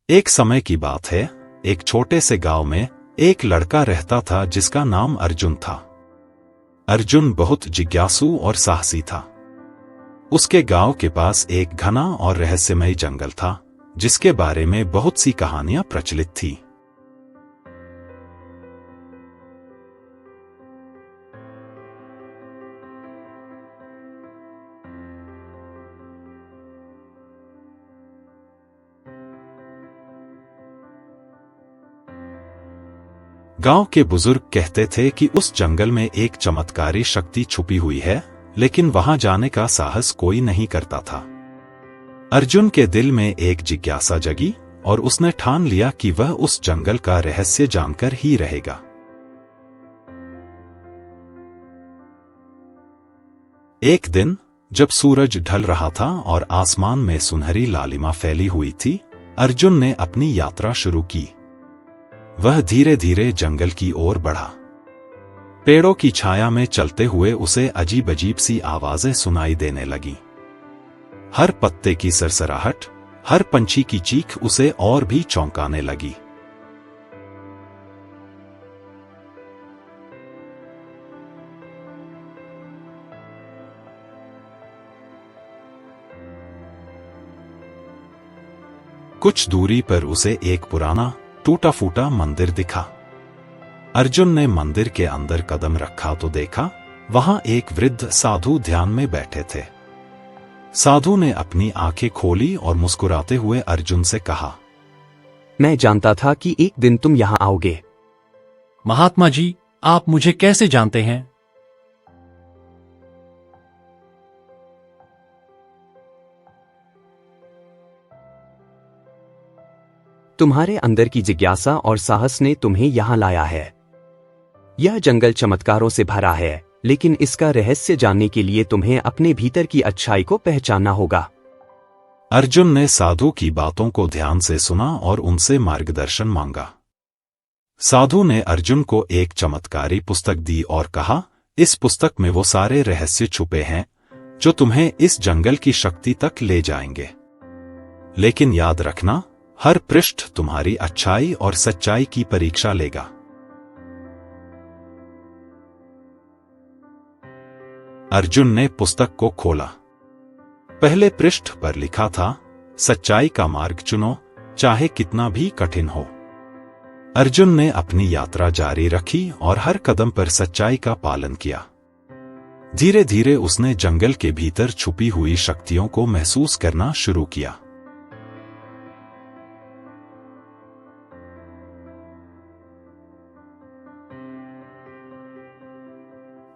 एक समय की बात है, एक छोटे से गांव में एक लड़का रहता था जिसका नाम अर्जुन था। अर्जुन बहुत जिज्ञासु और साहसी था। उसके गांव के पास एक घना और रहस्यमय जंगल था, जिसके बारे में बहुत सी कहानियां प्रचलित थी। गांव के बुजुर्ग कहते थे कि उस जंगल में एक चमत्कारी शक्ति छुपी हुई है, लेकिन वहां जाने का साहस कोई नहीं करता था। अर्जुन के दिल में एक जिज्ञासा जगी और उसने ठान लिया कि वह उस जंगल का रहस्य जानकर ही रहेगा। एक दिन जब सूरज ढल रहा था और आसमान में सुनहरी लालिमा फैली हुई थी, अर्जुन ने अपनी यात्रा शुरू की। वह धीरे धीरे जंगल की ओर बढ़ा। पेड़ों की छाया में चलते हुए उसे अजीब अजीब सी आवाजें सुनाई देने लगीं। हर पत्ते की सरसराहट, हर पंछी की चीख उसे और भी चौंकाने लगी। कुछ दूरी पर उसे एक पुराना टूटा फूटा मंदिर दिखा। अर्जुन ने मंदिर के अंदर कदम रखा तो देखा वहां एक वृद्ध साधु ध्यान में बैठे थे। साधु ने अपनी आंखें खोली और मुस्कुराते हुए अर्जुन से कहा, मैं जानता था कि एक दिन तुम यहां आओगे। महात्मा जी, आप मुझे कैसे जानते हैं? तुम्हारे अंदर की जिज्ञासा और साहस ने तुम्हें यहां लाया है। यह जंगल चमत्कारों से भरा है, लेकिन इसका रहस्य जानने के लिए तुम्हें अपने भीतर की अच्छाई को पहचानना होगा। अर्जुन ने साधु की बातों को ध्यान से सुना और उनसे मार्गदर्शन मांगा। साधु ने अर्जुन को एक चमत्कारी पुस्तक दी और कहा, इस पुस्तक में वो सारे रहस्य छुपे हैं जो तुम्हें इस जंगल की शक्ति तक ले जाएंगे। लेकिन याद रखना, हर पृष्ठ तुम्हारी अच्छाई और सच्चाई की परीक्षा लेगा। अर्जुन ने पुस्तक को खोला। पहले पृष्ठ पर लिखा था, सच्चाई का मार्ग चुनो, चाहे कितना भी कठिन हो। अर्जुन ने अपनी यात्रा जारी रखी और हर कदम पर सच्चाई का पालन किया। धीरे धीरे उसने जंगल के भीतर छुपी हुई शक्तियों को महसूस करना शुरू किया।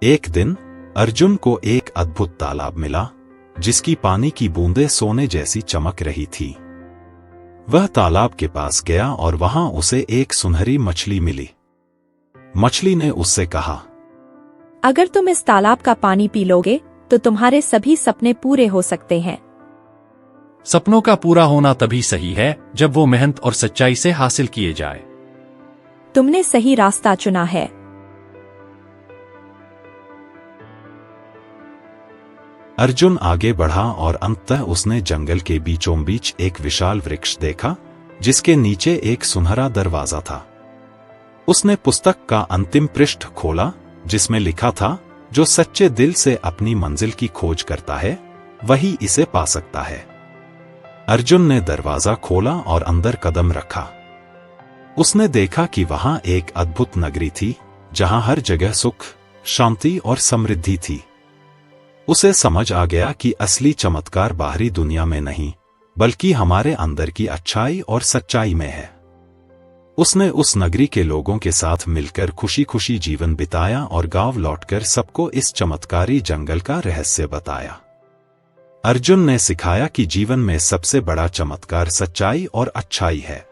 एक दिन अर्जुन को एक अद्भुत तालाब मिला, जिसकी पानी की बूंदें सोने जैसी चमक रही थी। वह तालाब के पास गया और वहां उसे एक सुनहरी मछली मिली। मछली ने उससे कहा, अगर तुम इस तालाब का पानी पी लोगे तो तुम्हारे सभी सपने पूरे हो सकते हैं। सपनों का पूरा होना तभी सही है जब वो मेहनत और सच्चाई से हासिल किए जाए। तुमने सही रास्ता चुना है। अर्जुन आगे बढ़ा और अंततः उसने जंगल के बीचों बीच एक विशाल वृक्ष देखा, जिसके नीचे एक सुनहरा दरवाजा था। उसने पुस्तक का अंतिम पृष्ठ खोला, जिसमें लिखा था, जो सच्चे दिल से अपनी मंजिल की खोज करता है, वही इसे पा सकता है। अर्जुन ने दरवाजा खोला और अंदर कदम रखा। उसने देखा कि वहां एक अद्भुत नगरी थी, जहां हर जगह सुख, शांति और समृद्धि थी। उसे समझ आ गया कि असली चमत्कार बाहरी दुनिया में नहीं, बल्कि हमारे अंदर की अच्छाई और सच्चाई में है। उसने उस नगरी के लोगों के साथ मिलकर खुशी खुशी जीवन बिताया और गांव लौटकर सबको इस चमत्कारी जंगल का रहस्य बताया। अर्जुन ने सिखाया कि जीवन में सबसे बड़ा चमत्कार सच्चाई और अच्छाई है।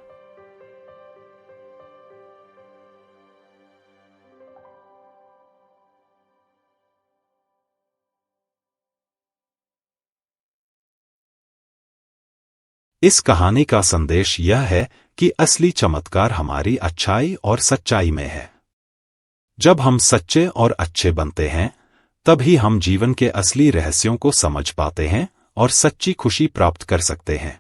इस कहानी का संदेश यह है कि असली चमत्कार हमारी अच्छाई और सच्चाई में है। जब हम सच्चे और अच्छे बनते हैं, तभी हम जीवन के असली रहस्यों को समझ पाते हैं और सच्ची खुशी प्राप्त कर सकते हैं।